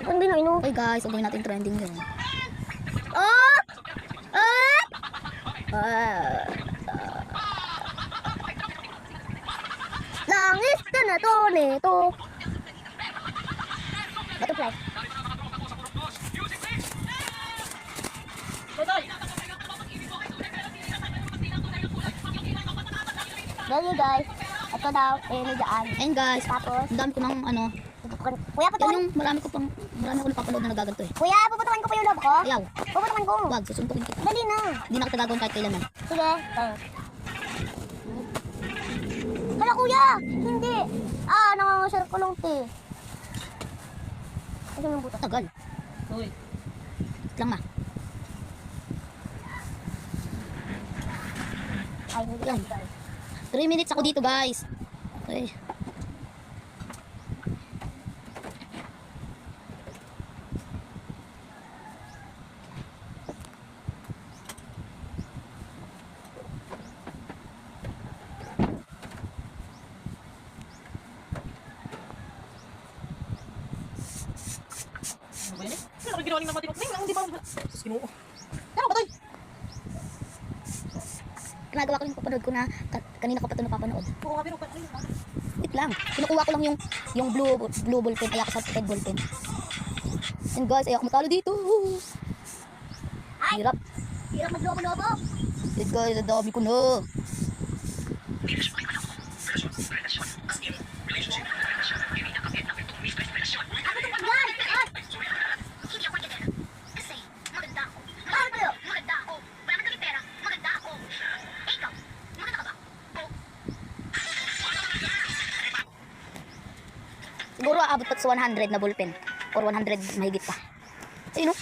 Hindi na ino. Okay guys, gawin natin trending yun. Oh! Ah! Langis ka na to, nito. Butterfly. There you guys. Ito daw, may daan. Ayun guys, Tapos, ang dami ko ng ano. kuya, Yan putukan. yung marami ko napapanood na nagaganto eh. Kuya, puputukan ko pa yung loob ko. Ayaw, Puputukan ko. wag, susuntukin kita. Dali na. Hindi na kita gagawin kahit kailanman. Sige. Wala kuya. Hindi. Nangangasar ko lang, te. Kasi yung butas. Tagal. Uy. Wait lang ma. Ay, hindi yan. 3 minutes ako dito guys. Okay. Ano ba yan eh? Ano ginawa ng matibok? Hindi ba? Sinuo. Ano ba tayo? Ginagawa ko yung papanood ko na kanina ko pa ito napapanood. Puro nga pero pa. Wait lang. Kinukuha ko lang yung blue ball pen. Ayaw ko sa red ball pen. And guys, ayaw ko matalo dito. Hirap. Hirap maglobo-lobo. And guys, ang dami ko na. Siguro aabot pa sa 100 na ballpen. Or 100 mahigit pa. Ayun o.